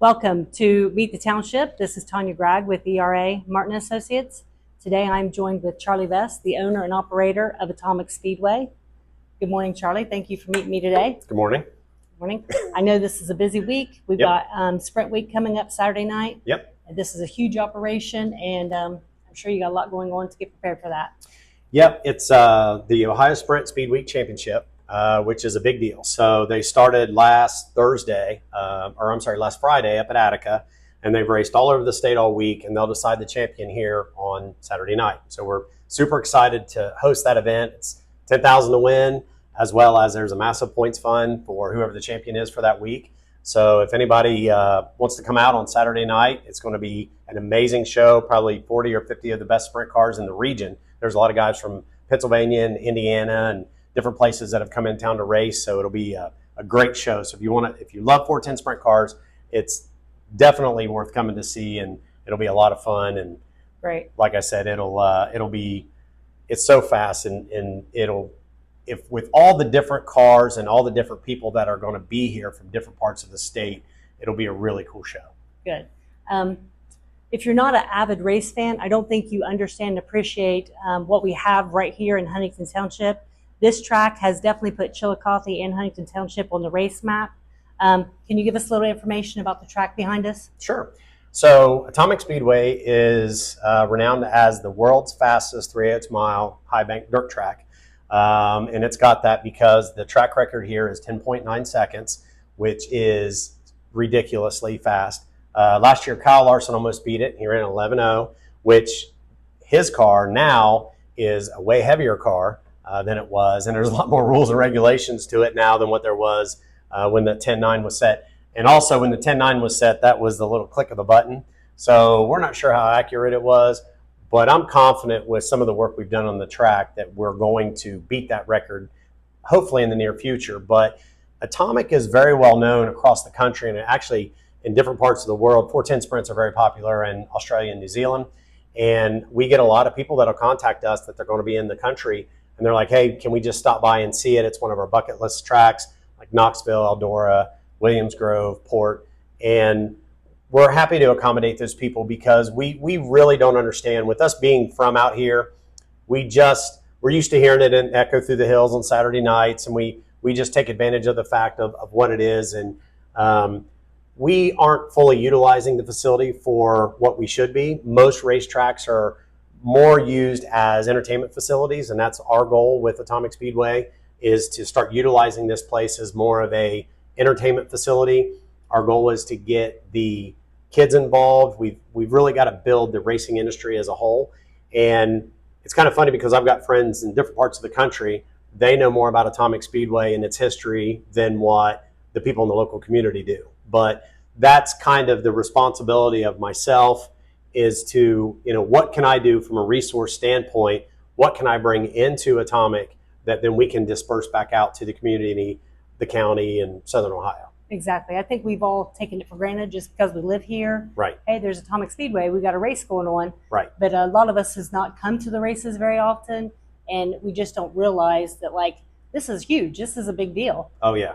Welcome to Meet the Township. This is Tanya Gregg with ERA Martin Associates. Today I'm joined with Charlie Vest, the owner and operator of Atomic Speedway. Good morning, Charlie. Thank you for meeting me today. Good morning. Good morning. I know this is a busy week. We've got Sprint Week coming up Saturday night. Yep. This is a huge operation, and I'm sure you got a lot going on to get prepared for that. Yep, it's the Ohio Sprint Speed Week Championship, which is a big deal. So they started last Friday up at Attica, and they've raced all over the state all week, and they'll decide the champion here on Saturday night. So we're super excited to host that event. It's $10,000 to win, as well as there's a massive points fund for whoever the champion is for that week. So if anybody wants to come out on Saturday night, it's going to be an amazing show, probably 40 or 50 of the best sprint cars in the region. There's a lot of guys from Pennsylvania and Indiana and different places that have come in town to race. So it'll be a great show. So if you love 410 sprint cars, it's definitely worth coming to see, and it'll be a lot of fun. And Great. Like I said, it's so fast, and if with all the different cars and all the different people that are going to be here from different parts of the state, it'll be a really cool show. Good. If you're not an avid race fan, I don't think you understand and appreciate what we have right here in Huntington Township. This track has definitely put Chillicothe and Huntington Township on the race map. Can you give us a little information about the track behind us? Sure. So Atomic Speedway is renowned as the world's fastest 3/8 mile high bank dirt track. And it's got that because the track record here is 10.9 seconds, which is ridiculously fast. Last year, Kyle Larson almost beat it. He ran 11.0, which his car now is a way heavier car than it was. And there's a lot more rules and regulations to it now than what there was when the 10.9 was set. And also when the 10.9 was set, that was the little click of the button. So we're not sure how accurate it was, but I'm confident with some of the work we've done on the track that we're going to beat that record, hopefully in the near future. But Atomic is very well known across the country, and actually in different parts of the world. 410 sprints are very popular in Australia and New Zealand. And we get a lot of people that'll contact us that they're going to be in the country, and they're like, hey, can we just stop by and see it? It's one of our bucket list tracks, like Knoxville, Eldora, Williams Grove, Port. And we're happy to accommodate those people because we really don't understand. With us being from out here, we're used to hearing it in echo through the hills on Saturday nights, and we just take advantage of the fact of what it is. And we aren't fully utilizing the facility for what we should be. Most racetracks are more used as entertainment facilities, and that's our goal with Atomic Speedway, is to start utilizing this place as more of a entertainment facility. Our goal is to get the kids involved. We've really got to build the racing industry as a whole. And it's kind of funny because I've got friends in different parts of the country. They know more about Atomic Speedway and its history than what the people in the local community do. But that's kind of the responsibility of myself, is to, what can I do from a resource standpoint? What can I bring into Atomic that then we can disperse back out to the community, the county, and Southern Ohio? Exactly. I think we've all taken it for granted just because we live here. Right. Hey, there's Atomic Speedway. We got a race going on. Right. But a lot of us has not come to the races very often, and we just don't realize that, this is huge. This is a big deal. Oh, yeah.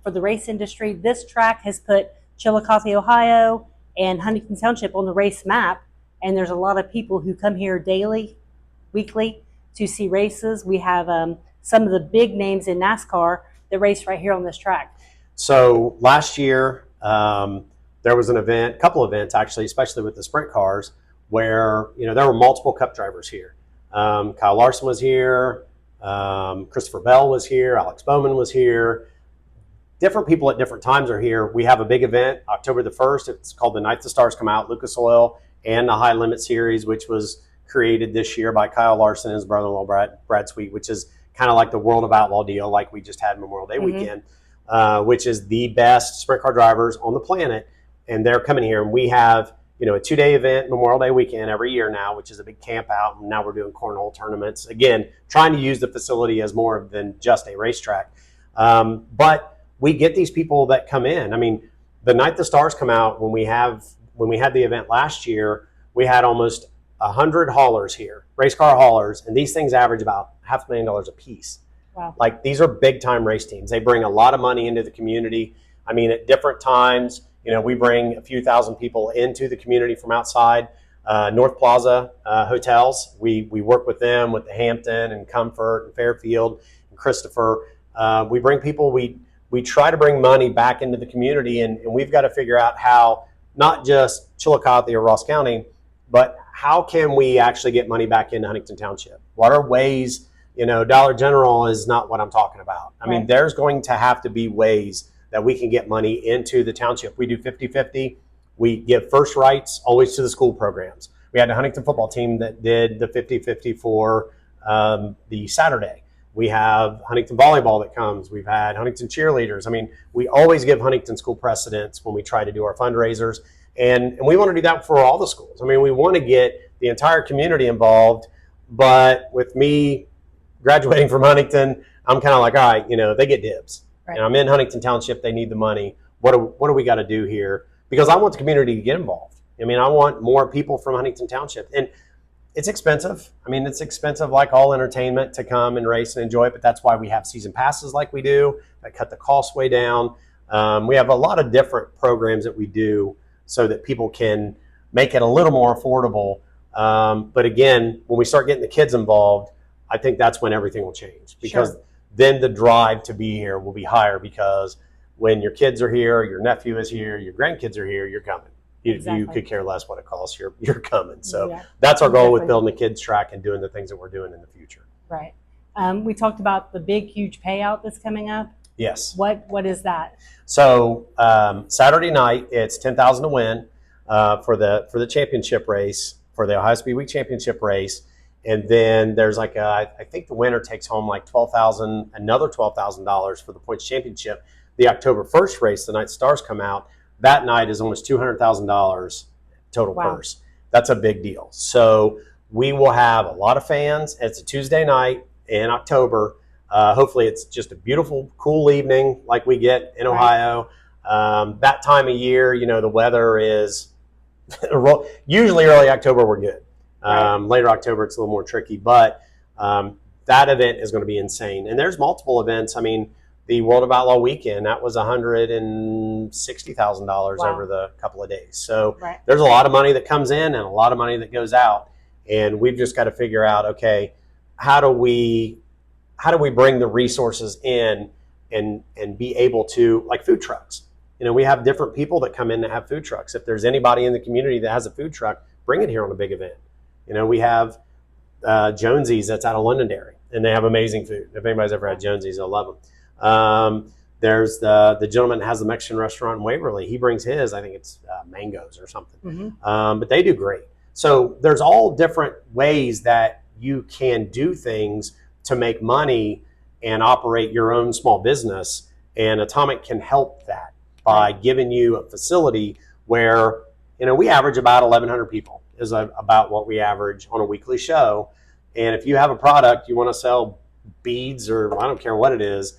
For the race industry, this track has put Chillicothe, Ohio, and Huntington Township on the race map, and there's a lot of people who come here daily, weekly, to see races. We have some of the big names in NASCAR that race right here on this track. So last year, there was a couple events actually, especially with the sprint cars, where there were multiple Cup drivers here. Kyle Larson was here, Christopher Bell was here, Alex Bowman was here. Different people at different times are here. We have a big event October the 1st. It's called the Night the Stars Come Out, Lucas Oil and the High Limit Series, which was created this year by Kyle Larson and his brother-in-law Brad Sweet, which is kind of like the World of Outlaw deal, like we just had Memorial Day weekend, which is the best sprint car drivers on the planet. And they're coming here, and we have a 2-day event Memorial Day weekend every year now, which is a big camp out. And now we're doing cornhole tournaments, again trying to use the facility as more than just a racetrack. But we get these people that come in. I mean, the Night the Stars Come Out, when we had the event last year, we had almost 100 haulers here, race car haulers, and these things average about $500,000 a piece. Wow. These are big time race teams. They bring a lot of money into the community. I mean, at different times, We bring a few thousand people into the community from outside. North Plaza hotels, we work with them, with the Hampton and Comfort and Fairfield and Christopher. We bring people, we try to bring money back into the community, and we've got to figure out how, not just Chillicothe or Ross County, but how can we actually get money back into Huntington Township? What are ways, Dollar General is not what I'm talking about. I mean, there's going to have to be ways that we can get money into the township. We do 50-50. We give first rights always to the school programs. We had a Huntington football team that did the 50-50 for the Saturday. We have Huntington volleyball that comes. We've had Huntington cheerleaders. I mean, we always give Huntington school precedence when we try to do our fundraisers. And we want to do that for all the schools. I mean, we want to get the entire community involved. But with me graduating from Huntington, I'm kind of like, all right, they get dibs. Right. And I'm in Huntington Township. They need the money. What do we got to do here? Because I want the community to get involved. I mean, I want more people from Huntington Township. And it's expensive. I mean, it's expensive like all entertainment to come and race and enjoy it, but that's why we have season passes like we do that cut the cost way down. We have a lot of different programs that we do so that people can make it a little more affordable. But again, when we start getting the kids involved, I think that's when everything will change, because then the drive to be here will be higher, because when your kids are here, your nephew is here, your grandkids are here, you're coming. You could care less what it costs. You're coming. So that's our goal with building a kids track and doing the things that we're doing in the future. Right. We talked about the big, huge payout that's coming up. Yes. What is that? So Saturday night, it's $10,000 to win for the championship race, for the Ohio Speed Week championship race. And then there's I think the winner takes home like another $12,000 for the points championship. The October 1st race, the night stars come out, that night is almost $200,000 total purse. That's a big deal. So we will have a lot of fans. It's a Tuesday night in October. Hopefully it's just a beautiful, cool evening like we get in Ohio. That time of year, the weather is usually early October, we're good. Later October, it's a little more tricky, but that event is going to be insane. And there's multiple events. I mean, the World of Outlaw weekend, that was $160,000 over the couple of days. So there's a lot of money that comes in and a lot of money that goes out. And we've just got to figure out, okay, how do we bring the resources in and be able to, like food trucks. We have different people that come in that have food trucks. If there's anybody in the community that has a food truck, bring it here on a big event. We have Jonesy's that's out of Londonderry, and they have amazing food. If anybody's ever had Jonesy's, they'll love them. There's the gentleman that has the Mexican restaurant in Waverly. He brings his, I think it's mangoes or something. But they do great. So there's all different ways that you can do things to make money and operate your own small business. And Atomic can help that by giving you a facility where, we average about 1,100 people is about what we average on a weekly show. And if you have a product, you want to sell beads or I don't care what it is.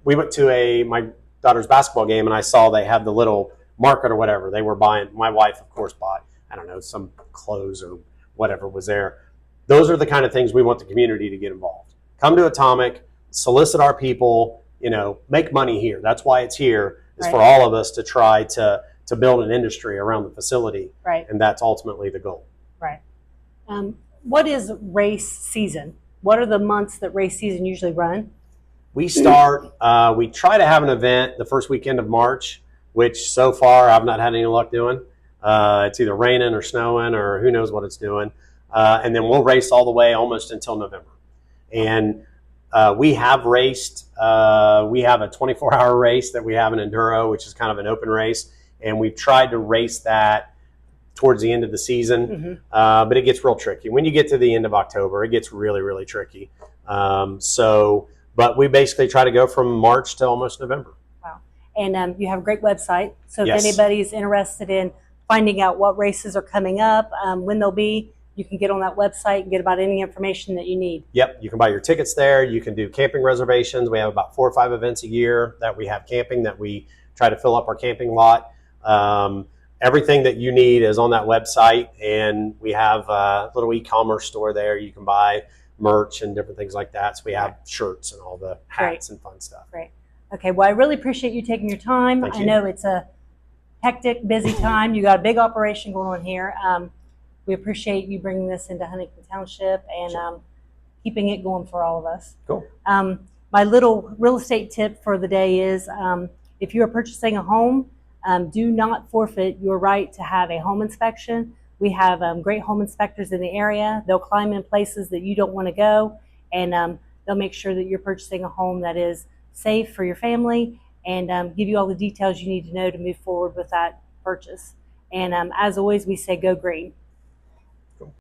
We went to my daughter's basketball game, and I saw they had the little market or whatever. They were buying, my wife, of course, bought, I don't know, some clothes or whatever was there. Those are the kind of things we want the community to get involved. Come to Atomic, solicit our people, make money here. That's why it's here, is for all of us to try to build an industry around the facility. Right. And that's ultimately the goal. Right. What is race season? What are the months that race season usually run? We start, we try to have an event the first weekend of March, which so far I've not had any luck doing. It's either raining or snowing or who knows what it's doing. And then we'll race all the way almost until November. And we have raced, we have a 24-hour race that we have in Enduro, which is kind of an open race. And we've tried to race that towards the end of the season, but it gets real tricky. When you get to the end of October, it gets really, really tricky. But we basically try to go from March to almost November. Wow. And you have a great website. So if anybody's interested in finding out what races are coming up, when they'll be, you can get on that website and get about any information that you need. Yep. You can buy your tickets there. You can do camping reservations. We have about 4 or 5 events a year that we have camping, that we try to fill up our camping lot. Everything that you need is on that website, and we have a little e-commerce store there. You can buy merch and different things like that. So we have shirts and all the hats and fun stuff. Great. Okay. Well, I really appreciate you taking your time. Thank you. I know it's a hectic, busy time. You got a big operation going on here. We appreciate you bringing this into Huntington Township and keeping it going for all of us. Cool. My little real estate tip for the day is if you are purchasing a home, do not forfeit your right to have a home inspection. We have great home inspectors in the area. They'll climb in places that you don't want to go, and they'll make sure that you're purchasing a home that is safe for your family and give you all the details you need to know to move forward with that purchase. And as always, we say go green.